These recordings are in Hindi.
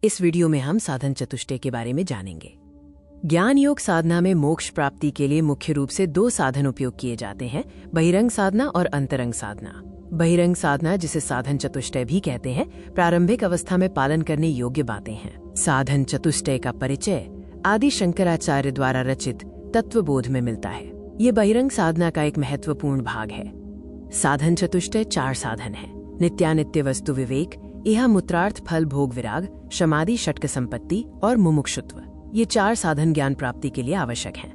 इस वीडियो में हम साधन चतुष्टय के बारे में जानेंगे। ज्ञान योग साधना में मोक्ष प्राप्ति के लिए मुख्य रूप से 2 साधन उपयोग किए जाते हैं, बहिरंग साधना और अंतरंग साधना। बहिरंग साधना, जिसे साधन चतुष्टय भी कहते हैं, प्रारंभिक अवस्था में पालन करने योग्य बातें हैं। साधन चतुष्टय का परिचय आदि शंकराचार्य द्वारा रचित तत्वबोध में मिलता है। ये बहिरंग साधना का एक महत्वपूर्ण भाग है। साधन चतुष्टय 4 साधन है: नित्यानित्य वस्तु विवेक, इह मूत्रार्थ फल भोग विराग, समाधि षटक संपत्ति और मुमुक्षुत्व। ये 4 साधन ज्ञान प्राप्ति के लिए आवश्यक हैं।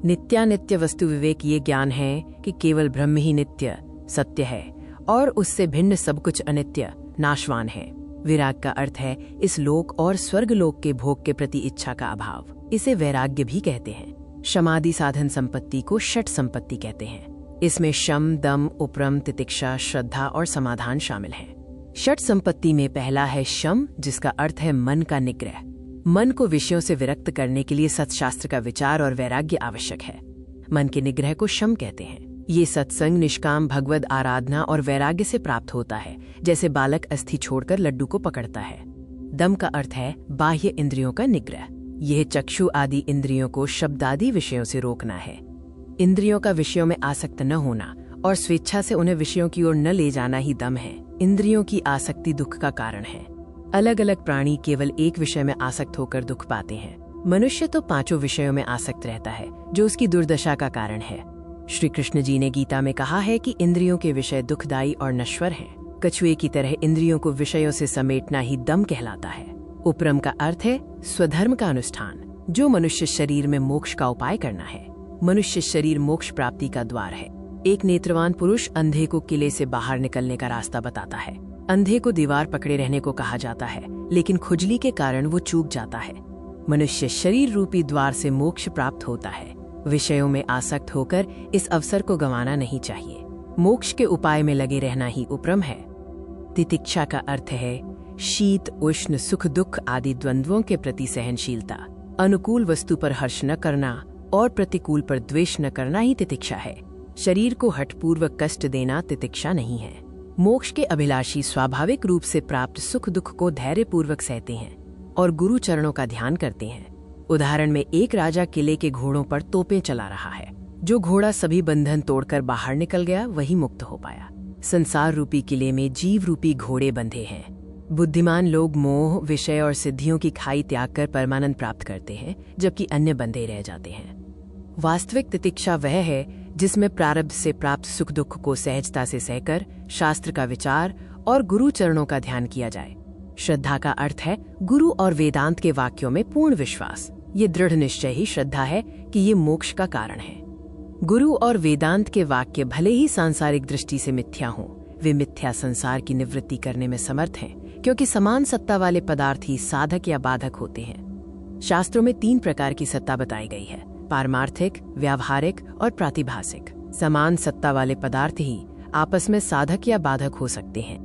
नित्यानित्य वस्तु विवेक ये ज्ञान है कि केवल ब्रह्म ही नित्य सत्य है और उससे भिन्न सब कुछ अनित्य नाशवान है। विराग का अर्थ है इस लोक और स्वर्ग लोक के भोग के प्रति इच्छा का अभाव। इसे वैराग्य भी कहते हैं। समाधि साधन संपत्ति को षट संपत्ति कहते हैं। इसमें शम, दम, उपरम, तितिक्षा, श्रद्धा और समाधान शामिल हैं। षट संपत्ति में पहला है शम, जिसका अर्थ है मन का निग्रह। मन को विषयों से विरक्त करने के लिए सत्शास्त्र का विचार और वैराग्य आवश्यक है। मन के निग्रह को शम कहते हैं। ये सत्संग, निष्काम भगवद आराधना और वैराग्य से प्राप्त होता है, जैसे बालक अस्थि छोड़कर लड्डू को पकड़ता है। दम का अर्थ है बाह्य इंद्रियों का निग्रह। यह चक्षु आदि इंद्रियों को शब्द आदि विषयों से रोकना है। इंद्रियों का विषयों में आसक्त न होना और स्वेच्छा से उन्हें विषयों की ओर न ले जाना ही दम है। इंद्रियों की आसक्ति दुख का कारण है। अलग अलग प्राणी केवल एक विषय में आसक्त होकर दुख पाते हैं। मनुष्य तो 5 विषयों में आसक्त रहता है, जो उसकी दुर्दशा का कारण है। श्री कृष्ण जी ने गीता में कहा है कि इंद्रियों के विषय दुखदायी और नश्वर हैं। कछुए की तरह इंद्रियों को विषयों से समेटना ही दम कहलाता है। उपरम का अर्थ है स्वधर्म का अनुष्ठान, जो मनुष्य शरीर में मोक्ष का उपाय करना है। मनुष्य शरीर मोक्ष प्राप्ति का द्वार है। एक नेत्रवान पुरुष अंधे को किले से बाहर निकलने का रास्ता बताता है। अंधे को दीवार पकड़े रहने को कहा जाता है, लेकिन खुजली के कारण वो चूक जाता है। मनुष्य शरीर रूपी द्वार से मोक्ष प्राप्त होता है। विषयों में आसक्त होकर इस अवसर को गंवाना नहीं चाहिए। मोक्ष के उपाय में लगे रहना ही उपरम है। तितिक्षा का अर्थ है शीत, उष्ण, सुख, दुख आदि द्वंद्वों के प्रति सहनशीलता। अनुकूल वस्तु पर हर्ष न करना और प्रतिकूल पर द्वेष न करना ही तितिक्षा है। शरीर को हठपूर्वक कष्ट देना तितिक्षा नहीं है। मोक्ष के अभिलाषी स्वाभाविक रूप से प्राप्त सुख दुख को धैर्यपूर्वक सहते हैं और गुरु चरणों का ध्यान करते हैं। उदाहरण में एक राजा किले के घोड़ों पर तोपें चला रहा है। जो घोड़ा सभी बंधन तोड़कर बाहर निकल गया, वही मुक्त हो पाया। संसार रूपी किले में जीव रूपी घोड़े बंधे हैं। बुद्धिमान लोग मोह, विषय और सिद्धियों की खाई त्याग कर परमानंद प्राप्त करते हैं, जबकि अन्य बंधे रह जाते हैं। वास्तविक तितिक्षा वह है जिसमें प्रारब्ध से प्राप्त सुख दुख को सहजता से सहकर शास्त्र का विचार और गुरु चरणों का ध्यान किया जाए। श्रद्धा का अर्थ है गुरु और वेदांत के वाक्यों में पूर्ण विश्वास। ये दृढ़ निश्चय ही श्रद्धा है कि ये मोक्ष का कारण है। गुरु और वेदांत के वाक्य भले ही सांसारिक दृष्टि से मिथ्या हों, वे मिथ्या संसार की निवृत्ति करने में समर्थ हैं, क्योंकि समान सत्ता वाले पदार्थ ही साधक या बाधक होते हैं। शास्त्रों में 3 प्रकार की सत्ता बताई गई है: पारमार्थिक, व्यावहारिक और प्रातिभासिक। समान सत्ता वाले पदार्थ ही आपस में साधक या बाधक हो सकते हैं।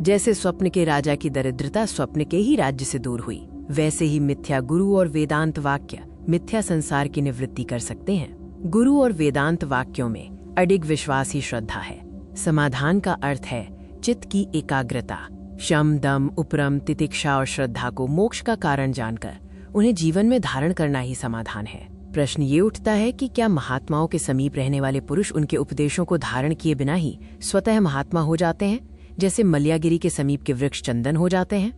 जैसे स्वप्न के राजा की दरिद्रता स्वप्न के ही राज्य से दूर हुई, वैसे ही मिथ्या गुरु और वेदांत वाक्य मिथ्या संसार की निवृत्ति कर सकते हैं। गुरु और वेदांत वाक्यों में अडिग विश्वास ही श्रद्धा है। समाधान का अर्थ है चित्त की एकाग्रता। शम, दम, उपरम, तितिक्षा और श्रद्धा को मोक्ष का कारण जानकर उन्हें जीवन में धारण करना ही समाधान है। प्रश्न ये उठता है कि क्या महात्माओं के समीप रहने वाले पुरुष उनके उपदेशों को धारण किए बिना ही स्वतः महात्मा हो जाते हैं, जैसे मल्यागिरी के समीप के वृक्ष चंदन हो जाते हैं?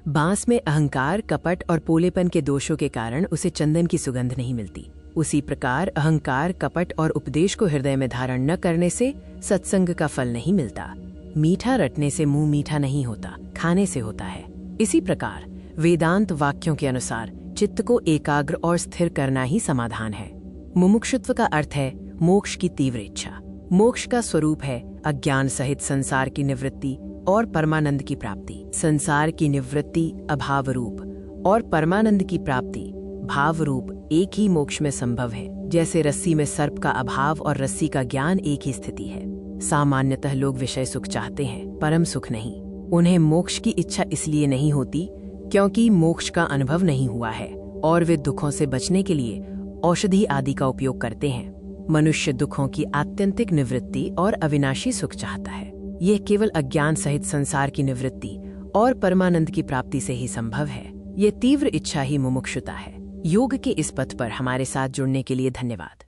बांस में अहंकार, कपट और पोलेपन के दोषों के कारण उसे चंदन की सुगंध नहीं मिलती। उसी प्रकार अहंकार, कपट और उपदेश को हृदय में धारण न करने से सत्संग का फल नहीं मिलता। मीठा रटने से मुंह मीठा नहीं होता, खाने से होता है। इसी प्रकार वेदांत वाक्यों के अनुसार चित्त को एकाग्र और स्थिर करना ही समाधान है। मुमुक्षुत्व का अर्थ है मोक्ष की तीव्र इच्छा। मोक्ष का स्वरूप है अज्ञान सहित संसार की निवृत्ति और परमानंद की प्राप्ति। संसार की निवृत्ति अभाव रूप और परमानंद की प्राप्ति भाव रूप एक ही मोक्ष में संभव है। जैसे रस्सी में सर्प का अभाव और रस्सी का ज्ञान एक ही स्थिति है। सामान्यतः लोग विषय सुख चाहते हैं, परम सुख नहीं। उन्हें मोक्ष की इच्छा इसलिए नहीं होती क्योंकि मोक्ष का अनुभव नहीं हुआ है और वे दुखों से बचने के लिए औषधि आदि का उपयोग करते हैं। मनुष्य दुखों की आत्यंतिक निवृत्ति और अविनाशी सुख चाहता है। यह केवल अज्ञान सहित संसार की निवृत्ति और परमानंद की प्राप्ति से ही संभव है। ये तीव्र इच्छा ही मुमुक्षुता है। योग के इस पथ पर हमारे साथ जुड़ने के लिए धन्यवाद।